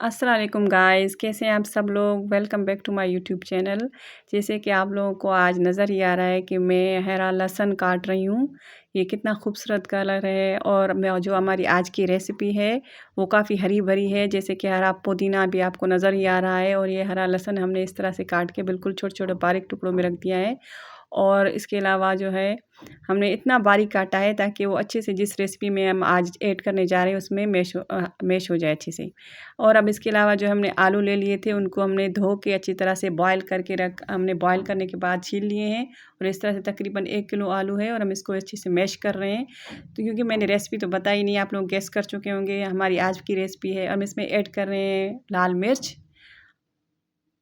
अस्सलाम वालेकुम गाइस, कैसे हैं आप सब लोग। Welcome back to my YouTube channel. जैसे कि आप लोगों को आज नज़र ही आ रहा है कि मैं हरा लहसुन काट रही हूँ। ये कितना खूबसूरत कलर है और मैं जो हमारी आज की रेसिपी है वो काफ़ी हरी भरी है। जैसे कि हरा पुदीना भी आपको नज़र ही आ रहा है और ये हरा लहसुन हमने इस तरह से काट के बिल्कुल छोटे छोटे बारीक टुकड़ों में रख दिया है। और इसके अलावा जो है हमने इतना बारीक काटा है ताकि वो अच्छे से जिस रेसिपी में हम आज ऐड करने जा रहे हैं उसमें मैश हो जाए अच्छे से। और अब इसके अलावा जो हमने आलू ले लिए थे उनको हमने धो के अच्छी तरह से बॉयल करके हमने बॉयल करने के बाद छील लिए हैं। और इस तरह से तकरीबन 1 किलो आलू है और हम इसको अच्छे से मैश कर रहे हैं। तो क्योंकि मैंने रेसिपी तो बताई नहीं, आप लोग गेस कर चुके होंगे हमारी आज की रेसिपी है। हम इसमें ऐड कर रहे हैं लाल मिर्च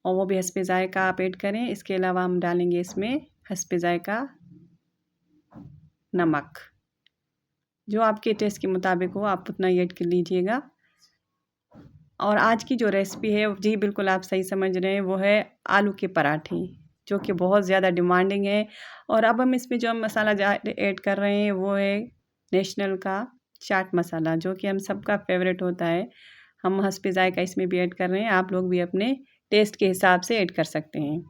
और वो भी हस्बे ज़ायक़ा आप ऐड करें। इसके अलावा हम डालेंगे इसमें हस्बे ज़ायक़ा नमक, जो आपके टेस्ट के मुताबिक हो आप उतना ही ऐड कर लीजिएगा। और आज की जो रेसिपी है जी बिल्कुल आप सही समझ रहे हैं, वो है आलू के पराठे, जो कि बहुत ज़्यादा डिमांडिंग है। और अब हम इसमें जो मसाला ऐड कर रहे हैं वो है नेशनल का चाट मसाला, जो कि हम सबका फेवरेट होता है। हम हस्बे ज़ायक़ा इसमें भी ऐड कर रहे हैं, आप लोग भी अपने टेस्ट के हिसाब से ऐड कर सकते हैं।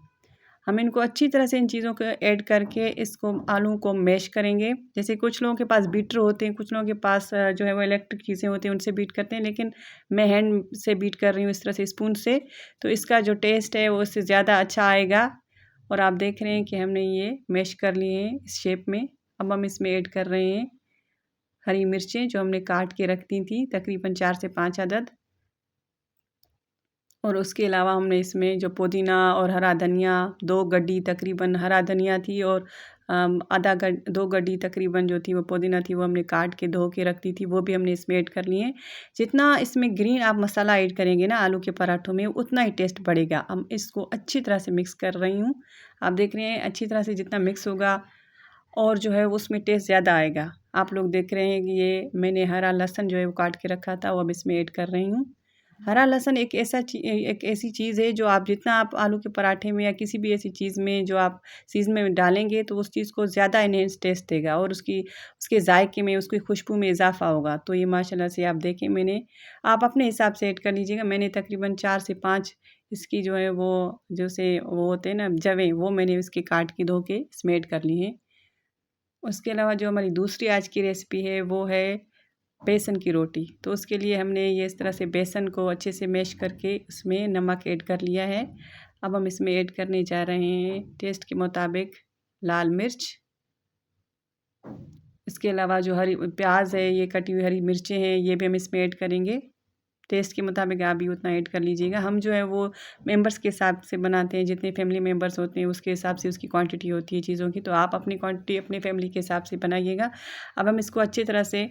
हम इनको अच्छी तरह से इन चीज़ों को ऐड करके इसको आलू को मैश करेंगे। जैसे कुछ लोगों के पास बीटर होते हैं, कुछ लोगों के पास जो है वो इलेक्ट्रिक चीज़ें होती हैं उनसे बीट करते हैं, लेकिन मैं हैंड से बीट कर रही हूँ इस तरह से स्पून से। तो इसका जो टेस्ट है वो उससे ज़्यादा अच्छा आएगा। और आप देख रहे हैं कि हमने ये मैश कर लिए हैं इस शेप में। अब हम इसमें ऐड कर रहे हैं हरी मिर्चें जो हमने काट के रख दी थी, तकरीबन 4 से 5 अदद। और उसके अलावा हमने इसमें जो पुदीना और हरा धनिया 2 गड्डी तकरीबन हरा धनिया थी और आधा 2 गड्डी तकरीबन जो थी वो पुदीना थी, वो हमने काट के धो के रख दी थी, वो भी हमने इसमें ऐड कर लिए हैं। जितना इसमें ग्रीन आप मसाला ऐड करेंगे ना आलू के पराठों में, उतना ही टेस्ट बढ़ेगा। हम इसको अच्छी तरह से मिक्स कर रही हूँ, आप देख रहे हैं अच्छी तरह से जितना मिक्स होगा और जो है उसमें टेस्ट ज़्यादा आएगा। आप लोग देख रहे हैं कि ये मैंने हरा लहसुन जो है वो काट के रखा था, वो अब इसमें ऐड कर रही हूँ। हरा लहसुन एक ऐसी चीज़ है जो आप जितना आप आलू के पराठे में या किसी भी ऐसी चीज़ में जो आप चीज़ में डालेंगे तो उस चीज़ को ज़्यादा एनहेंस टेस्ट देगा और उसके जायके में, उसकी खुशबू में इजाफ़ा होगा। तो ये माशाल्लाह से आप देखें, मैंने आप अपने हिसाब से ऐड कर लीजिएगा। मैंने तकरीबन 4 से 5 इसकी जो है वो वो होते हैं ना जवें, वो मैंने उसके काट के धो के इसमें ऐड कर ली हैं। उसके अलावा जो हमारी दूसरी आज की रेसिपी है वो है बेसन की रोटी। तो उसके लिए हमने ये इस तरह से बेसन को अच्छे से मैश करके उसमें नमक ऐड कर लिया है। अब हम इसमें ऐड करने जा रहे हैं टेस्ट के मुताबिक लाल मिर्च। इसके अलावा जो हरी प्याज है, ये कटी हुई हरी मिर्चें हैं, ये भी हम इसमें ऐड करेंगे। टेस्ट के मुताबिक आप भी उतना ऐड कर लीजिएगा। हम जो है वो मेंबर्स के हिसाब से बनाते हैं, जितने फैमिली मेंबर्स होते हैं उसके हिसाब से उसकी क्वांटिटी होती है चीज़ों की, तो आप अपनी क्वांटिटी अपने फैमिली के हिसाब से बनाइएगा। अब हम इसको अच्छी तरह से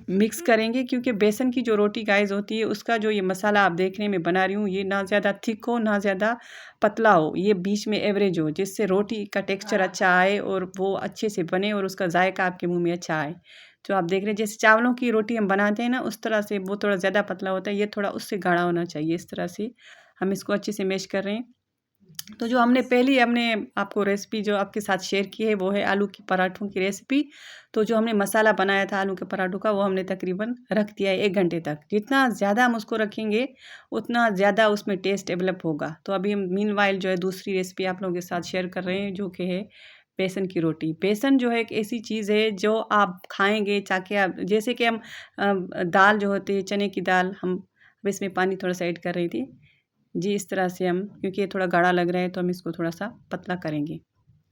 मिक्स करेंगे, क्योंकि बेसन की जो रोटी गाइस होती है उसका जो ये मसाला आप देखने में बना रही हूँ, ये ना ज़्यादा थिक हो ना ज़्यादा पतला हो, ये बीच में एवरेज हो, जिससे रोटी का टेक्सचर अच्छा आए और वो अच्छे से बने और उसका जायका आपके मुंह में अच्छा आए। जो आप देख रहे हैं जैसे चावलों की रोटी हम बनाते हैं ना, उस तरह से वो थोड़ा ज़्यादा पतला होता है, ये थोड़ा उससे गाढ़ा होना चाहिए। इस तरह से हम इसको अच्छे से मैश कर रहे हैं। तो जो हमने आपको रेसिपी जो आपके साथ शेयर की है वो है आलू के पराठों की रेसिपी। तो जो हमने मसाला बनाया था आलू के पराठों का, वो हमने तकरीबन रख दिया है 1 घंटे तक। जितना ज़्यादा हम उसको रखेंगे उतना ज़्यादा उसमें टेस्ट डेवलप होगा। तो अभी हम मीनवाइल जो है दूसरी रेसिपी आप लोगों के साथ शेयर कर रहे हैं, जो कि है बेसन की रोटी। बेसन जो है एक ऐसी चीज़ है जो आप खाएँगे चाहे आप, जैसे कि हम दाल जो होती है चने की दाल, हम अब इसमें पानी थोड़ा-सा ऐड कर रही थी। जी, इस तरह से हम, क्योंकि ये थोड़ा गाढ़ा लग रहा है तो हम इसको थोड़ा-सा पतला करेंगे।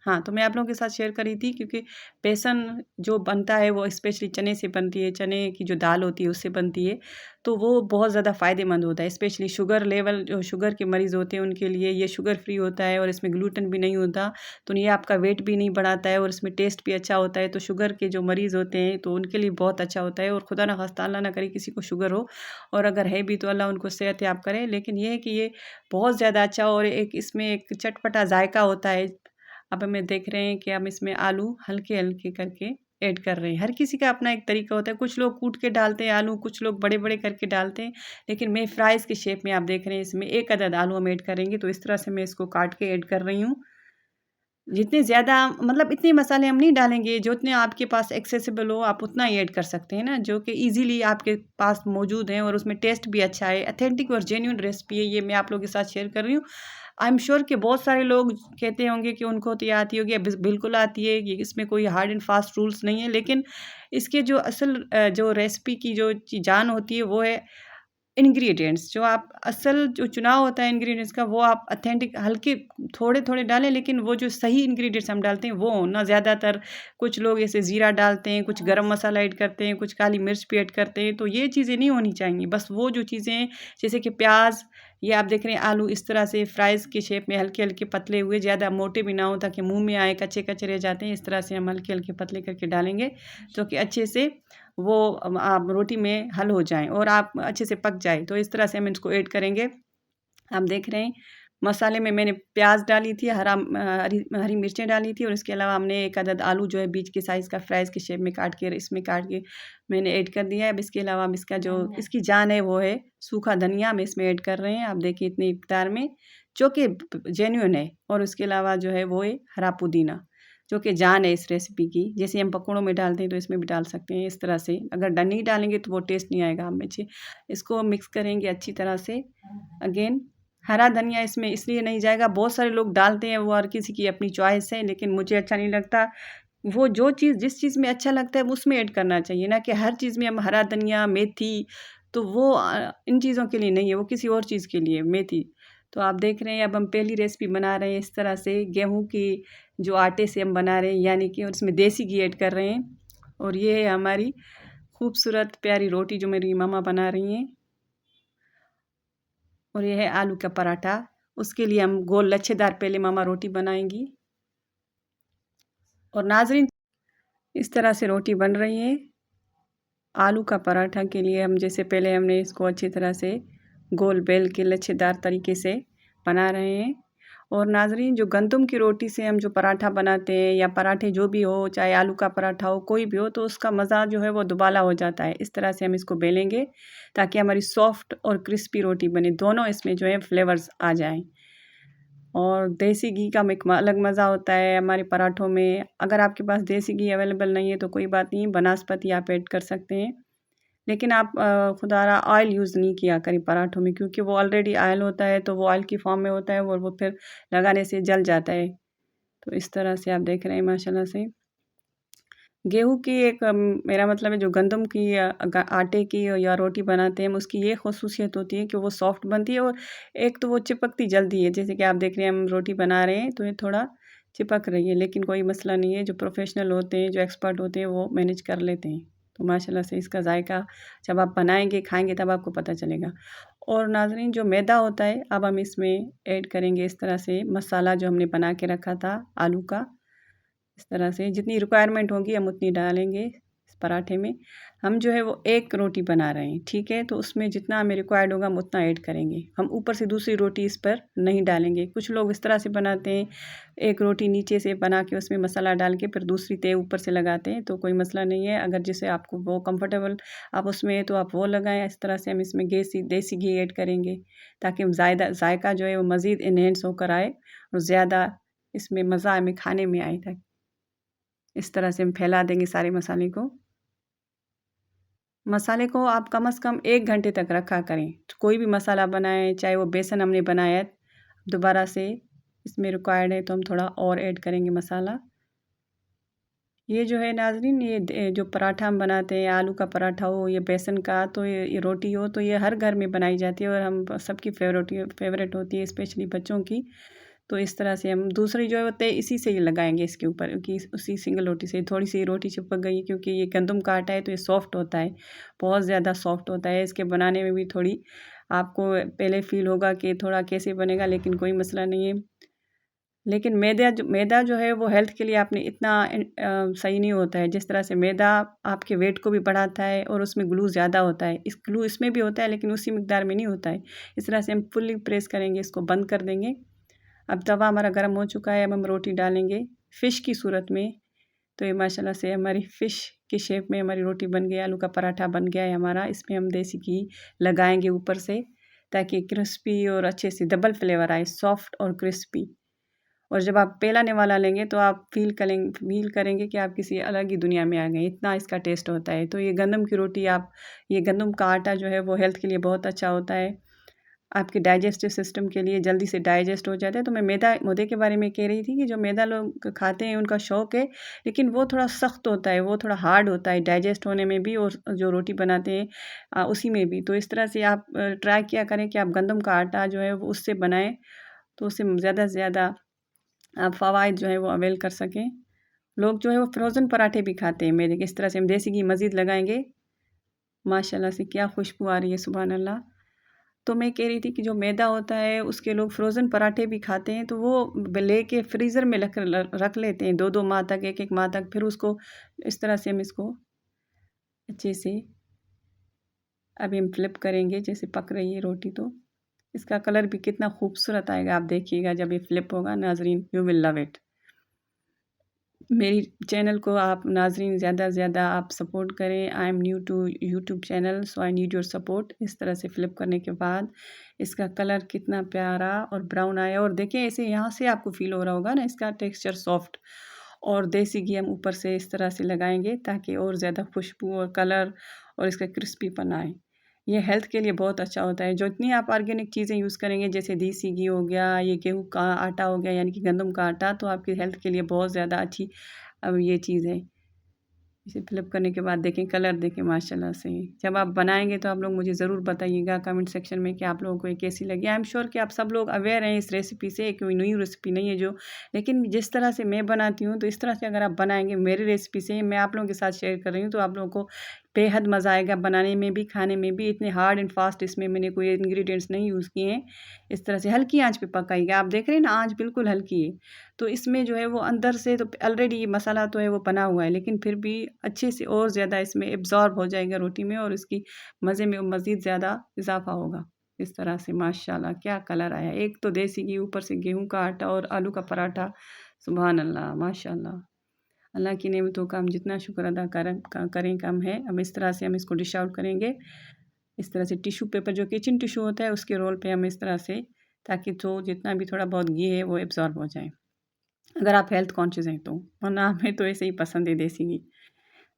हाँ, तो मैं आप लोगों के साथ शेयर कर रही थी, क्योंकि बेसन जो बनता है वो स्पेशली चने से बनती है, चने की जो दाल होती है उससे बनती है। तो वो बहुत ज़्यादा फ़ायदेमंद होता है, स्पेशली जो शुगर के मरीज़ होते हैं उनके लिए ये शुगर फ्री होता है और इसमें ग्लूटेन भी नहीं होता। तो ये आपका वेट भी नहीं बढ़ाता है और इसमें टेस्ट भी अच्छा होता है। तो शुगर के जो मरीज़ होते हैं तो उनके लिए बहुत अच्छा होता है। और खुदा ना खास्ता, अल्लाह ना करे किसी को शुगर हो, और अगर है भी तो अल्लाह उनको सेहतयाब करे। लेकिन ये है कि ये बहुत ज़्यादा अच्छा, और एक इसमें एक चटपटा जायका होता है। अब हमें देख रहे हैं कि हम इसमें आलू हल्के-हल्के करके ऐड कर रहे हैं। हर किसी का अपना एक तरीका होता है, कुछ लोग कूट के डालते हैं आलू, कुछ लोग बड़े-बड़े करके डालते हैं, लेकिन मैं फ्राइज़ के शेप में, आप देख रहे हैं इसमें 1 अदद आलू हम ऐड करेंगे, तो इस तरह से मैं इसको काट के ऐड कर रही हूँ। जितने ज़्यादा मतलब इतने मसाले हम नहीं डालेंगे, जितने आपके पास एक्सेसिबल हो आप उतना ही ऐड कर सकते हैं ना, जो कि ईज़िली आपके पास मौजूद हैं और उसमें टेस्ट भी अच्छा है। ऑथेंटिक और जेन्युइन रेसिपी है, ये मैं आप लोगों के साथ शेयर कर रही हूँ। आई एम श्योर कि बहुत सारे लोग कहते होंगे कि उनको तो ये आती होगी, बिल्कुल आती है, ये इसमें कोई हार्ड एंड फास्ट रूल्स नहीं है। लेकिन इसके जो असल जो रेसिपी की जो जान होती है वो है इंग्रीडिएंट्स। जो आप असल जो चुनाव होता है इंग्रीडिएंट्स का, वो आप ऑथेंटिक हल्के थोड़े-थोड़े डालें, लेकिन वो जो सही इंग्रीडिएंट्स हम डालते हैं वो हों ना। ज़्यादातर कुछ लोग ऐसे ज़ीरा डालते हैं, कुछ गरम मसाला ऐड करते हैं, कुछ काली मिर्च भी ऐड करते हैं, तो ये चीज़ें नहीं होनी चाहिए। बस वो जो चीज़ें जैसे कि प्याज़, ये आप देख रहे हैं आलू इस तरह से फ्राइज़ के शेप में हल्के-हल्के पतले हुए, ज़्यादा मोटे भी ना हों ताकि मुँह में आए, कच्चे-कच्चे रह जाते हैं। इस तरह से हम हल्के-हल्के पतले करके डालेंगे, जो कि अच्छे से वो आप रोटी में हल हो जाएँ और आप अच्छे से पक जाए। तो इस तरह से हम इसको ऐड करेंगे। आप देख रहे हैं मसाले में मैंने प्याज़ डाली थी, हरी हरी मिर्चें डाली थी और इसके अलावा हमने एक अदद आलू जो है बीच के साइज़ का फ्राइज़ के शेप में काट के इसमें काट के मैंने ऐड कर दिया है। अब इसके अलावा हम इसका जो इसकी जान है वो है सूखा धनिया, हम इसमें ऐड कर रहे हैं। आप देखिए इतनी मिक़दार में, जो कि जेन्युइन है, और उसके अलावा जो है वो है हरा पुदीना, जो कि जान है इस रेसिपी की। जैसे हम पकौड़ों में डालते हैं तो इसमें भी डाल सकते हैं इस तरह से। अगर नहीं डालेंगे तो वो टेस्ट नहीं आएगा हम में। इसको मिक्स करेंगे अच्छी तरह से। अगेन हरा धनिया इसमें इसलिए नहीं जाएगा, बहुत सारे लोग डालते हैं, वो हर किसी की अपनी चॉइस है, लेकिन मुझे अच्छा नहीं लगता। वो जो चीज़ जिस चीज़ में अच्छा लगता है उसमें ऐड करना चाहिए, ना कि हर चीज़ में हम हरा धनिया, मेथी, तो वो इन चीज़ों के लिए नहीं है, वो किसी और चीज़ के लिए है, मेथी। तो आप देख रहे हैं अब हम पहली रेसिपी बना रहे हैं इस तरह से, गेहूँ की जो आटे से हम बना रहे हैं, यानी कि उसमें देसी घी ऐड कर रहे हैं। और ये है हमारी खूबसूरत प्यारी रोटी जो मेरी मम्मा बना रही हैं। और ये है आलू का पराठा। उसके लिए हम गोल लच्छेदार पहले मम्मा रोटी बनाएँगी। और नाज़रीन, इस तरह से रोटी बन रही है। आलू का पराठा के लिए हम जैसे पहले हमने इसको अच्छी तरह से गोल बेल के लच्छेदार तरीके से बना रहे हैं। और नाज़रीन, जो गंदम की रोटी से हम जो पराठा बनाते हैं या पराठे जो भी हो, चाहे आलू का पराठा हो कोई भी हो, तो उसका मज़ा जो है वो दुबाला हो जाता है। इस तरह से हम इसको बेलेंगे ताकि हमारी सॉफ्ट और क्रिस्पी रोटी बने, दोनों इसमें जो है फ्लेवर्स आ जाएँ। और देसी घी का एक अलग मज़ा होता है हमारे पराठों में। अगर आपके पास देसी घी अवेलेबल नहीं है तो कोई बात नहीं, बनास्पति आप ऐड कर सकते हैं। लेकिन आप खुदारा ऑयल यूज़ नहीं किया करें पराठों में, क्योंकि वो ऑलरेडी ऑयल होता है, तो वो ऑयल की फॉर्म में होता है और वो फिर लगाने से जल जाता है। तो इस तरह से आप देख रहे हैं माशाल्लाह से। गेहूँ की एक मेरा मतलब है जो गंदम की आटे की या रोटी बनाते हैं हम, उसकी ये ख़ुसूसियत होती है कि वो सॉफ्ट बनती है और एक तो वो चिपकती जल्दी है। जैसे कि आप देख रहे हैं हम रोटी बना रहे हैं तो ये थोड़ा चिपक रही है, लेकिन कोई मसला नहीं है। जो प्रोफेशनल होते हैं, जो एक्सपर्ट होते हैं, वो मैनेज कर लेते हैं। तो माशाल्लाह से इसका जायका जब आप बनाएँगे, खाएँगे तब आपको पता चलेगा। और नाज़रीन, जो मैदा होता है अब हम इसमें ऐड करेंगे इस तरह से मसाला जो हमने बना के रखा था आलू का। इस तरह से जितनी रिक्वायरमेंट होगी हम उतनी डालेंगे इस पराठे में। हम जो है वो एक रोटी बना रहे हैं, ठीक है? तो उसमें जितना हमें रिक्वायर्ड होगा हम उतना ऐड करेंगे। हम ऊपर से दूसरी रोटी इस पर नहीं डालेंगे। कुछ लोग इस तरह से बनाते हैं, एक रोटी नीचे से बना के उसमें मसाला डाल के फिर दूसरी तय ऊपर से लगाते हैं, तो कोई मसला नहीं है। अगर जैसे आपको वो कंफर्टेबल आप उसमें है तो आप वो लगाएँ। इस तरह से हम इसमें देसी घी ऐड करेंगे ताकि हम जायका जो है वो मज़ीद एनहांस होकर आए और ज़्यादा इसमें मज़ा हमें खाने में आए। इस तरह से हम फैला देंगे सारे मसाले को। मसाले को आप कम से कम 1 घंटे तक रखा करें। कोई भी मसाला बनाएँ, चाहे वो बेसन हमने बनाया है, दोबारा से इसमें रिक्वायर्ड है तो हम थोड़ा और ऐड करेंगे मसाला। ये जो है नाज़रीन, ये जो पराठा हम बनाते हैं, आलू का पराठा हो या बेसन का, तो ये रोटी हो, तो ये हर घर में बनाई जाती है और हम सबकी फ़ेवरेट होती है, स्पेशली बच्चों की। तो इस तरह से हम दूसरी जो है वो तय इसी से ही लगाएँगे इसके ऊपर, क्योंकि उसी सिंगल रोटी से थोड़ी-सी रोटी चिपक गई, क्योंकि ये गंदम का आटा है तो ये सॉफ्ट होता है, बहुत ज़्यादा सॉफ्ट होता है। इसके बनाने में भी थोड़ी आपको पहले फ़ील होगा कि थोड़ा कैसे बनेगा, लेकिन कोई मसला नहीं है। लेकिन मैदा जो है वो हेल्थ के लिए आपने इतना सही नहीं होता है। जिस तरह से मैदा आपके वेट को भी बढ़ाता है और उसमें ग्लू ज़्यादा होता है। इस ग्लू इसमें भी होता है लेकिन उसी मिक़दार में नहीं होता है। इस तरह से हम फुल्ली प्रेस करेंगे, इसको बंद कर देंगे। अब तवा हमारा गर्म हो चुका है, अब हम रोटी डालेंगे फ़िश की सूरत में। तो ये माशाल्लाह से हमारी फ़िश की शेप में हमारी रोटी बन गई, आलू का पराठा बन गया है हमारा। इसमें हम देसी घी लगाएँगे ऊपर से ताकि क्रिस्पी और अच्छे से डबल फ्लेवर आए, सॉफ्ट और क्रिस्पी। और जब आप पेलाने वाला लेंगे तो आप फ़ील करेंगे कि आप किसी अलग ही दुनिया में आ गए, इतना इसका टेस्ट होता है। तो ये गंदम की रोटी आप ये गंदम का आटा जो है वो हेल्थ के लिए बहुत अच्छा होता है, आपके डाइजेस्टिव सिस्टम के लिए जल्दी से डाइजेस्ट हो जाता है। तो मैं मैदे के बारे में कह रही थी कि जो मैदा लोग खाते हैं उनका शौक है, लेकिन वो थोड़ा सख्त होता है, वो थोड़ा हार्ड होता है डाइजेस्ट होने में भी और जो रोटी बनाते हैं उसी में भी। तो इस तरह से आप ट्राई किया करें कि आप गंदम का आटा जो है वो उससे बनाएँ, तो उससे ज़्यादा से ज़्यादा आप फ़वाइद जो है वो अवेल कर सकें। लोग जो है वो फ्रोज़न पराठे भी खाते हैं मैदे के, इस तरह से हम देसी घी मज़ीद लगाएँगे, माशाल्लाह से क्या खुशबू आ रही है, सुभान अल्लाह। तो मैं कह रही थी कि जो मैदा होता है उसके लोग फ्रोज़न पराठे भी खाते हैं, तो वो लेके फ्रीज़र में रख लेते हैं 2-2 माह तक, 1-1 माह तक, फिर उसको इस तरह से हम इसको अच्छे से अभी हम फ्लिप करेंगे, जैसे पक रही है रोटी तो इसका कलर भी कितना खूबसूरत आएगा, आप देखिएगा जब ये फ्लिप होगा नाज़रीन, यू विल लव इट। मेरी चैनल को आप नाज़रीन ज़्यादा से ज़्यादा आप सपोर्ट करें। I am new to YouTube channel, so I need your support. इस तरह से फ्लिप करने के बाद इसका कलर कितना प्यारा और ब्राउन आया, और देखिए ऐसे यहाँ से आपको फ़ील हो रहा होगा ना इसका टेक्सचर सॉफ्ट। और देसी घी हम ऊपर से इस तरह से लगाएंगे ताकि और ज़्यादा खुशबू और कलर और इसका क्रिस्पीपन आए। ये हेल्थ के लिए बहुत अच्छा होता है। जो इतनी आप ऑर्गेनिक चीज़ें यूज़ करेंगे, जैसे देसी घी हो गया, ये गेहूँ का आटा हो गया यानी कि गंदम का आटा, तो आपकी हेल्थ के लिए बहुत ज़्यादा अच्छी अब ये चीज़ है। इसे फ़्लिप करने के बाद देखें कलर देखें माशाल्लाह से। जब आप बनाएँगे तो आप लोग मुझे ज़रूर बताइएगा कमेंट सेक्शन में कि आप लोगों को ये कैसी लगी। आई एम श्योर कि आप सब लोग अवेयर हैं इस रेसिपी से, कोई नई रेसिपी नहीं है जो, लेकिन जिस तरह से मैं बनाती हूँ तो इस तरह से अगर आप बनाएँगे मेरी रेसिपी से, मैं आप लोगों के साथ शेयर कर रही हूँ, तो आप लोगों को बेहद मज़ा आएगा बनाने में भी, खाने में भी। इतने हार्ड एंड फास्ट इसमें मैंने कोई इंग्रीडिएंट्स नहीं यूज़ किए हैं। इस तरह से हल्की आँच पे पकाइएगा। आप देख रहे हैं ना आँच बिल्कुल हल्की है। तो इसमें जो है वो अंदर से तो ऑलरेडी ये मसाला तो है वो बना हुआ है, लेकिन फिर भी अच्छे से और ज़्यादा इसमें एब्ज़ॉर्ब हो जाएगा रोटी में और इसकी मज़े में मज़ीद ज़्यादा इज़ाफ़ा होगा। इस तरह से माशाल्लाह क्या कलर आया। एक तो देसी घी, ऊपर से गेहूँ का आटा और आलू का पराठा। सुभान अल्लाह, माशाल्लाह। अल्लाह की नेमतों का हम जितना शुक्र अदा करें कम है। अब इस तरह से हम इसको डिश आउट करेंगे। इस तरह से टिश्यू पेपर जो किचन टिश्यू होता है उसके रोल पे हम इस तरह से, ताकि जो जितना भी थोड़ा बहुत घी है वो एब्ज़ॉर्ब हो जाए। अगर आप हेल्थ कॉन्शियस हैं तो, वरना हमें तो ऐसे ही पसंद है देसी घी।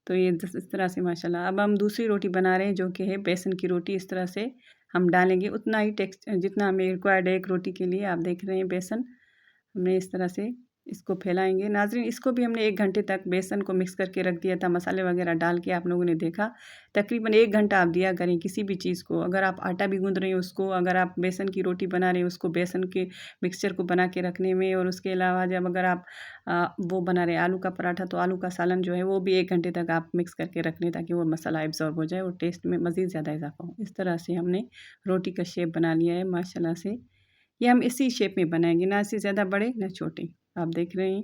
तो ये इस तरह से माशाल्लाह। अब हम दूसरी रोटी बना रहे हैं जो कि है बेसन की रोटी। इस तरह से हम डालेंगे उतना ही जितना हमें रिक्वायर्ड है एक रोटी के लिए। आप देख रहे हैं बेसन हमने इस तरह से इसको फैलाएँगे। नाज़रीन इसको भी हमने 1 घंटे तक बेसन को मिक्स करके रख दिया था, मसाले वगैरह डाल के आप लोगों ने देखा। तकरीबन 1 घंटा आप दिया करें किसी भी चीज़ को। अगर आप आटा भी गूँध रहे हैं उसको, अगर आप बेसन की रोटी बना रहे हैं उसको बेसन के मिक्सचर को बना के रखने में, और उसके अलावा जब अगर आप वो बना रहे हैं आलू का पराठा, तो आलू का सालन जो है वो भी 1 घंटे तक आप मिक्स करके रख लें ताकि वो मसाला एब्ज़ॉर्ब हो जाए और टेस्ट में मज़ीद ज़्यादा इज़ाफ़ा हो। इस तरह से हमने रोटी का शेप बना लिया है माशाल्लाह से। ये हम इसी शेप में बनाएँगे, ना इससे ज़्यादा बड़े ना छोटे। आप देख रहे हैं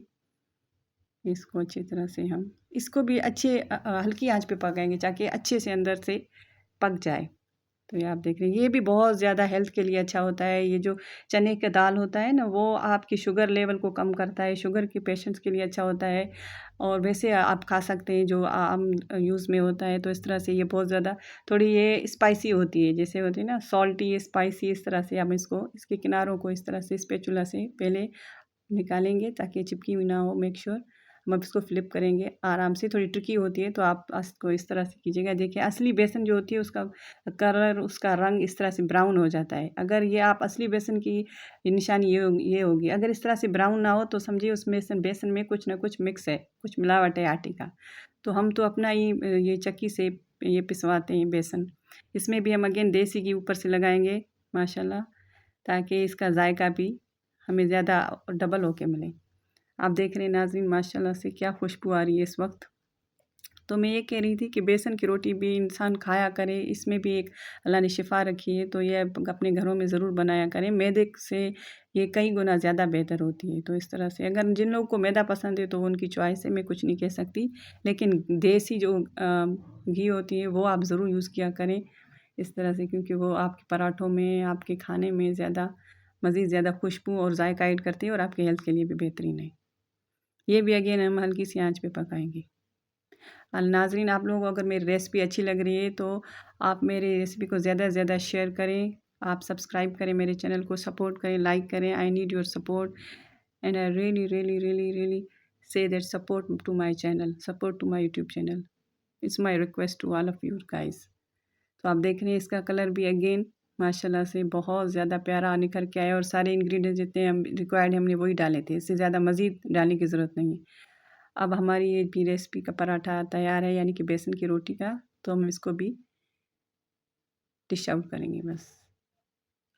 इसको अच्छी तरह से हम इसको भी अच्छे हल्की आंच पे पकाएंगे ताकि अच्छे से अंदर से पक जाए। तो ये आप देख रहे हैं ये भी बहुत ज़्यादा हेल्थ के लिए अच्छा होता है। ये जो चने का दाल होता है ना वो आपकी शुगर लेवल को कम करता है, शुगर के पेशेंट्स के लिए अच्छा होता है। और वैसे आप खा सकते हैं जो आम यूज़ में होता है। तो इस तरह से ये बहुत ज़्यादा थोड़ी ये स्पाइसी होती है, जैसे होती है ना सॉल्टी स्पाइसी। इस तरह से हम इसको इसके किनारों को इस तरह से स्पैचुला से पहले निकालेंगे ताकि चिपकी हुई ना हो, मेक श्योर। हम अब इसको फ्लिप करेंगे आराम से, थोड़ी ट्रिकी होती है तो आप इसको इस तरह से कीजिएगा। देखिए असली बेसन जो होती है उसका कलर, उसका रंग इस तरह से ब्राउन हो जाता है। अगर ये आप असली बेसन की निशानी ये होगी, अगर इस तरह से ब्राउन ना हो तो समझिए उस बेसन में कुछ ना कुछ मिक्स है, कुछ मिलावट है आटे का। तो हम तो अपना ही ये चक्की से ये पिसवाते हैं बेसन। इसमें भी हम अगेन देसी घी ऊपर से लगाएंगे माशाल्लाह, ताकि इसका जायका भी हमें ज़्यादा डबल होके मिले। आप देख रहे हैं नाज़रीन माशाल्लाह से क्या खुशबू आ रही है इस वक्त। तो मैं ये कह रही थी कि बेसन की रोटी भी इंसान खाया करे, इसमें भी एक अल्लाह ने शिफ़ा रखी है, तो ये अपने घरों में ज़रूर बनाया करें। मैदे से ये कई गुना ज़्यादा बेहतर होती है। तो इस तरह से अगर जिन लोगों को मैदा पसंद है तो उनकी चॉइस है, मैं कुछ नहीं कह सकती। लेकिन देसी जो घी होती है वो आप ज़रूर यूज़ किया करें इस तरह से, क्योंकि वो आपके पराठों में, आपके खाने में ज़्यादा मज़ीद ज़्यादा खुशबू और जायका ऐड करती है और आपके हेल्थ के लिए भी बेहतरीन है। ये भी अगेन हम हल्की सी आंच पे पकाएंगे। नाज़रीन आप लोगों को अगर मेरी रेसिपी अच्छी लग रही है तो आप मेरी रेसिपी को ज़्यादा से ज़्यादा शेयर करें, आप सब्सक्राइब करें, मेरे चैनल को सपोर्ट करें, लाइक करें। आई need your support. and I really say that support to my channel, support to my YouTube channel. It's my request to all of you guys. तो आप देख रहे हैं इसका कलर भी अगेन माशाल्लाह से बहुत ज़्यादा प्यारा निखर के आया और सारे इंग्रेडिएंट्स जितने हम रिक्वायर्ड हमने वही डाले थे, इससे ज़्यादा मज़ीद डालने की ज़रूरत नहीं है। अब हमारी ये भी रेसिपी का पराठा तैयार है, यानी कि बेसन की रोटी का। तो हम इसको भी डिश आउट करेंगे, बस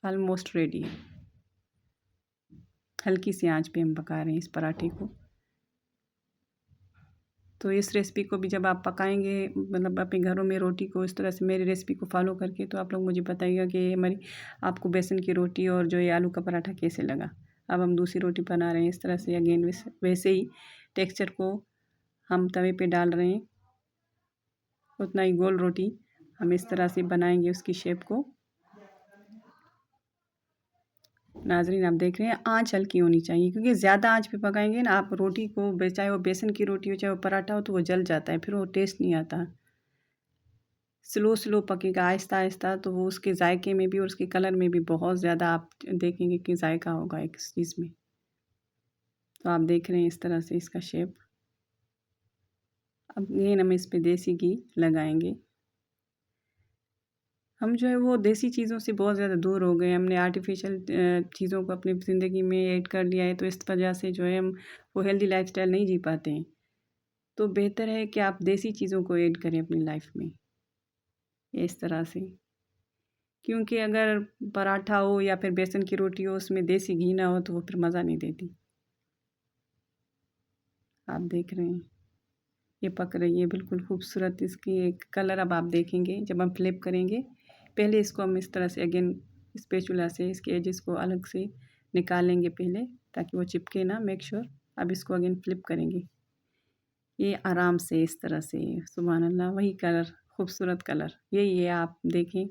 ऑलमोस्ट रेडी है। हल्की सी आंच पे हम पका रहे हैं इस पराठे को। तो इस रेसिपी को भी जब आप पकाएंगे, मतलब अपने घरों में रोटी को इस तरह से मेरी रेसिपी को फॉलो करके, तो आप लोग मुझे बताइएगा कि हमारी आपको बेसन की रोटी और जो ये आलू का पराठा कैसे लगा। अब हम दूसरी रोटी बना रहे हैं इस तरह से अगेन वैसे ही टेक्सचर को हम तवे पे डाल रहे हैं, उतना ही गोल रोटी हम इस तरह से बनाएंगे उसकी शेप को। नाज़रीन आप देख रहे हैं आंच हल्की होनी चाहिए, क्योंकि ज़्यादा आंच पे पकाएंगे ना आप रोटी को, चाहे वो बेसन की रोटी हो चाहे वो पराठा हो, तो वो जल जाता है, फिर वो टेस्ट नहीं आता। स्लो पकेगा आहिस्ता आहिस्ता, तो वो उसके जायके में भी और उसके कलर में भी बहुत ज़्यादा आप देखेंगे कि जायका होगा एक चीज़ में। तो आप देख रहे हैं इस तरह से इसका शेप। अब ये हम इस पे देसी घी लगाएंगे। हम जो है वो देसी चीज़ों से बहुत ज़्यादा दूर हो गए, हमने आर्टिफिशियल चीज़ों को अपनी ज़िंदगी में ऐड कर लिया है, तो इस वजह से जो है हम वो हेल्दी लाइफस्टाइल नहीं जी पाते हैं। तो बेहतर है कि आप देसी चीज़ों को ऐड करें अपनी लाइफ में इस तरह से, क्योंकि अगर पराठा हो या फिर बेसन की रोटी हो उसमें देसी घी ना हो तो वो फिर मज़ा नहीं देती। आप देख रहे हैं ये पक रही है बिल्कुल खूबसूरत, इसकी एक कलर अब आप देखेंगे जब हम फ्लिप करेंगे। पहले इसको हम इस तरह से अगेन स्पैचुला से इसके एजेस को अलग से निकालेंगे पहले, ताकि वो चिपके ना, मेक श्योर। अब इसको अगेन फ्लिप करेंगे, ये आराम से इस तरह से। सुभान अल्लाह, वही कलर, खूबसूरत कलर यही है। आप देखें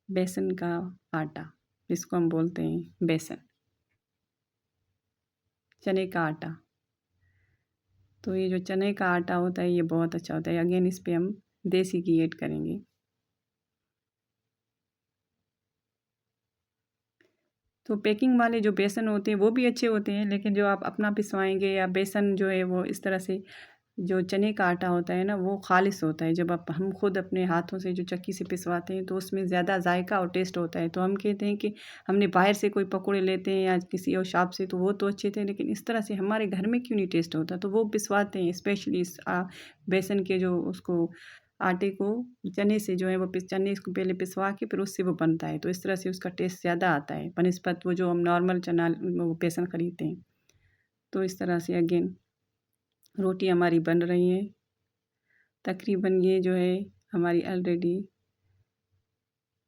बेसन का आटा, जिसको हम बोलते हैं बेसन, चने का आटा। तो ये जो चने का आटा होता है ये बहुत अच्छा होता है। अगेन इस पे हम देसी घी ऐड करेंगे। तो पैकिंग वाले जो बेसन होते हैं वो भी अच्छे होते हैं, लेकिन जो आप अपना पिसवाएंगे या बेसन जो है वो इस तरह से, जो चने का आटा होता है ना वो खालिस होता है। जब आप हम खुद अपने हाथों से जो चक्की से पिसवाते हैं तो उसमें ज़्यादा जायका और टेस्ट होता है। तो हम कहते हैं कि हमने बाहर से कोई पकौड़े लेते हैं या किसी और शॉप से, तो वो तो अच्छे थे, लेकिन इस तरह से हमारे घर में क्यों नहीं टेस्ट होता। तो वो पिसवाते हैं स्पेशली इस बेसन के जो उसको आटे को, चने से जो है वो चने को पहले पिसवा के फिर उससे वो बनता है। तो इस तरह से उसका टेस्ट ज़्यादा आता है बनिस्बत वो जो हम नॉर्मल चना वो बेसन ख़रीदते हैं। तो इस तरह से अगेन रोटी हमारी बन रही है तकरीबन। ये जो है हमारी ऑलरेडी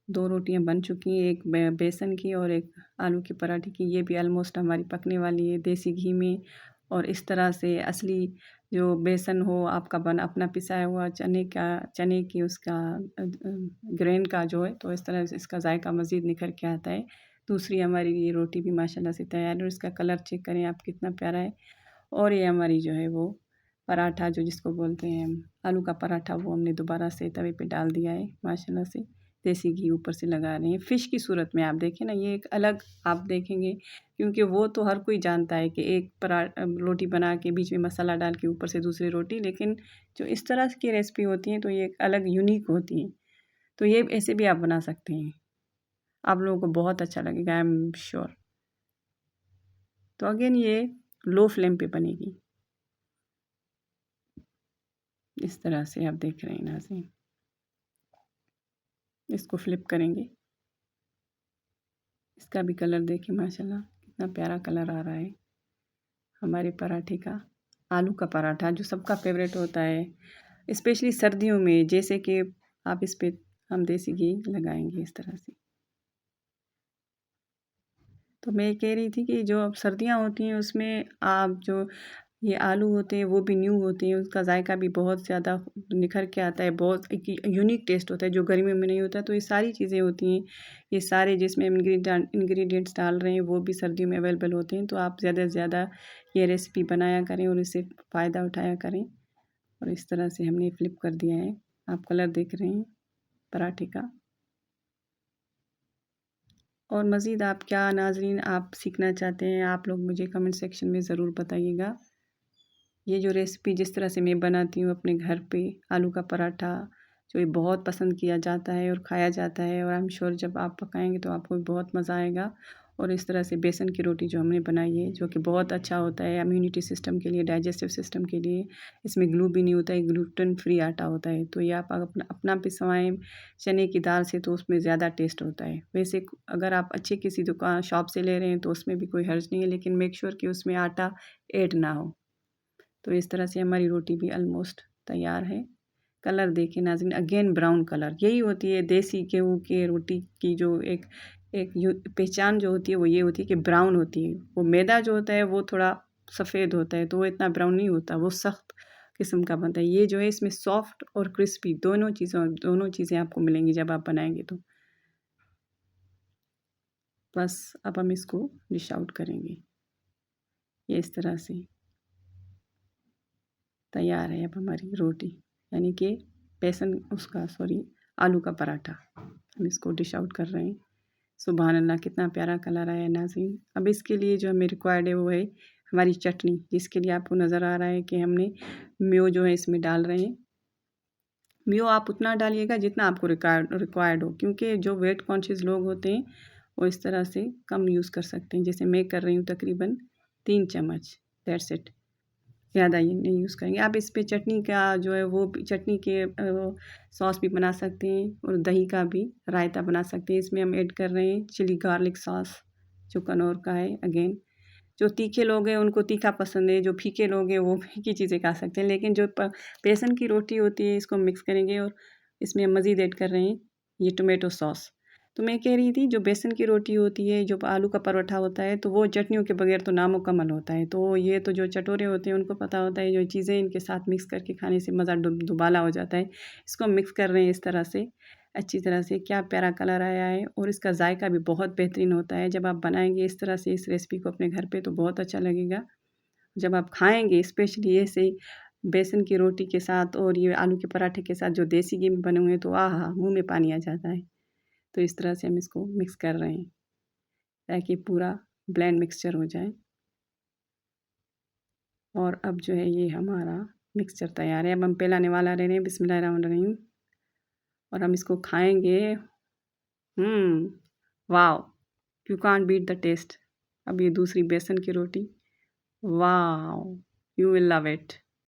2 रोटियां बन चुकी हैं, एक बेसन की और एक आलू के पराठे की। ये भी ऑलमोस्ट हमारी पकने वाली है देसी घी में। और इस तरह से असली जो बेसन हो आपका अपना पिसाया हुआ चने की उसका ग्रेन का जो है, तो इस तरह से इसका जायका मज़ीद निखर के आता है। दूसरी हमारी ये रोटी भी माशाल्लाह से तैयार है और इसका कलर चेक करें आप कितना प्यारा है। और ये हमारी जो है वो पराठा, जो जिसको बोलते हैं हम आलू का पराठा, वो हमने दोबारा से तवे पे डाल दिया है माशाल्लाह से। देसी घी ऊपर से लगा रहे हैं फ़िश की सूरत में। आप देखें ना, ये एक अलग आप देखेंगे, क्योंकि वो तो हर कोई जानता है कि एक रोटी बना के बीच में मसाला डाल के ऊपर से दूसरी रोटी, लेकिन जो इस तरह की रेसिपी होती हैं तो ये एक अलग यूनिक होती हैं। तो ये ऐसे भी आप बना सकते हैं, आप लोगों को बहुत अच्छा लगेगा, आई एम श्योर। तो अगेन ये लो फ्लेम पे बनेगी इस तरह से। आप देख रहे हैं नाज़रीन, इसको फ्लिप करेंगे। इसका भी कलर देखिए माशाल्लाह कितना प्यारा कलर आ रहा है हमारे पराठे का। आलू का पराठा जो सबका फेवरेट होता है स्पेशली सर्दियों में, जैसे कि आप इस पे हम देसी घी लगाएंगे इस तरह से। तो मैं कह रही थी कि जो अब सर्दियाँ होती हैं उसमें आप जो ये आलू होते हैं वो भी न्यू होते हैं, उसका जायका भी बहुत ज़्यादा निखर के आता है, बहुत एक यूनिक टेस्ट होता है जो गर्मियों में नहीं होता। तो ये सारी चीज़ें होती हैं, ये सारे जिसमें हम इंग्रेडिएंट्स डाल रहे हैं वो भी सर्दियों में अवेलेबल होते हैं। तो आप ज़्यादा से ज़्यादा ये रेसिपी बनाया करें और इससे फ़ायदा उठाया करें। और इस तरह से हमने फ्लिप कर दिया है, आप कलर देख रहे हैं पराठे का। और मज़ीद आप क्या नाज़रीन आप सीखना चाहते हैं, आप लोग मुझे कमेंट सेक्शन में ज़रूर बताइएगा। ये जो रेसिपी जिस तरह से मैं बनाती हूँ अपने घर पे, आलू का पराठा, जो ये बहुत पसंद किया जाता है और खाया जाता है, और आई एम श्योर जब आप पकाएंगे तो आपको भी बहुत मज़ा आएगा। और इस तरह से बेसन की रोटी जो हमने बनाई है, जो कि बहुत अच्छा होता है इम्यूनिटी सिस्टम के लिए, डाइजेस्टिव सिस्टम के लिए। इसमें ग्लू भी नहीं होता है, ग्लूटेन फ्री आटा होता है। तो ये आप अपना अपना पिसवाएं चने की दाल से तो उसमें ज़्यादा टेस्ट होता है। वैसे अगर आप अच्छे किसी दुकान शॉप से ले रहे हैं तो उसमें भी कोई हर्ज नहीं है, लेकिन मेक श्योर कि उसमें आटा ऐड ना हो। तो इस तरह से हमारी रोटी भी ऑलमोस्ट तैयार है। कलर देखिए नाज़रीन, अगेन ब्राउन कलर। यही होती है देसी गेहूँ के रोटी की जो एक एक पहचान जो होती है, वो ये होती है कि ब्राउन होती है। वो मैदा जो होता है वो थोड़ा सफ़ेद होता है, तो वो इतना ब्राउन नहीं होता, वो सख्त किस्म का बनता है। ये जो है इसमें सॉफ्ट और क्रिस्पी दोनों चीज़ें आपको मिलेंगी जब आप बनाएंगे तो। बस अब हम इसको डिश आउट करेंगे। ये इस तरह से तैयार है अब हमारी रोटी, यानी कि आलू का पराठा। हम इसको डिश आउट कर रहे हैं। सुबहान अल्लाह, कितना प्यारा कलर आया है नाज़रीन। अब इसके लिए जो हमें रिक्वायर्ड है वो है हमारी चटनी, जिसके लिए आपको नज़र आ रहा है कि हमने मेयो जो है इसमें डाल रहे हैं। मेयो आप उतना डालिएगा जितना आपको रिक्वायर्ड हो, क्योंकि जो वेट कॉन्शियस लोग होते हैं वो इस तरह से कम यूज़ कर सकते हैं। जैसे मैं कर रही हूँ तकरीबन 3 चम्मच, दैट्स इट। ज़्यादा ये नहीं यूज़ करेंगे। आप इस पे चटनी का जो है वो चटनी के सॉस भी बना सकते हैं, और दही का भी रायता बना सकते हैं। इसमें हम ऐड कर रहे हैं चिली गार्लिक सॉस, जो कनौर का है। अगेन जो तीखे लोग हैं उनको तीखा पसंद है, जो फीके लोग हैं वो फीकी चीज़ें खा सकते हैं। लेकिन जो बेसन की रोटी होती है इसको मिक्स करेंगे, और इसमें हम मज़ीद ऐड कर रहे हैं ये टोमेटो सॉस। तो मैं कह रही थी जो बेसन की रोटी होती है, जो आलू का परोठा होता है, तो वो चटनियों के बगैर तो नामुकम्मल होता है। तो ये तो जो चटोरे होते हैं उनको पता होता है, जो चीज़ें इनके साथ मिक्स करके खाने से मज़ा दुबाला हो जाता है। इसको हम मिक्स कर रहे हैं इस तरह से अच्छी तरह से। क्या प्यारा कलर आया है, और इसका जायका भी बहुत बेहतरीन होता है। जब आप बनाएंगे इस तरह से इस रेसिपी को अपने घर पे तो बहुत अच्छा लगेगा। जब आप खाएंगे स्पेशली ऐसे बेसन की रोटी के साथ और ये आलू के पराठे के साथ जो देसी घी में बने हुए हैं, तो आहा, मुंह में पानी आ जाता है। तो इस तरह से हम इसको मिक्स कर रहे हैं ताकि पूरा ब्लेंड मिक्सचर हो जाए। और अब जो है ये हमारा मिक्सचर तैयार है। अब हम पिलाने वाला ले रहे हैं, बिस्मिल्लाहिर्रहमानिर्रहीम, और हम इसको खाएंगे। Wow, you can't beat the taste. अब ये दूसरी बेसन की रोटी, wow, you will love it.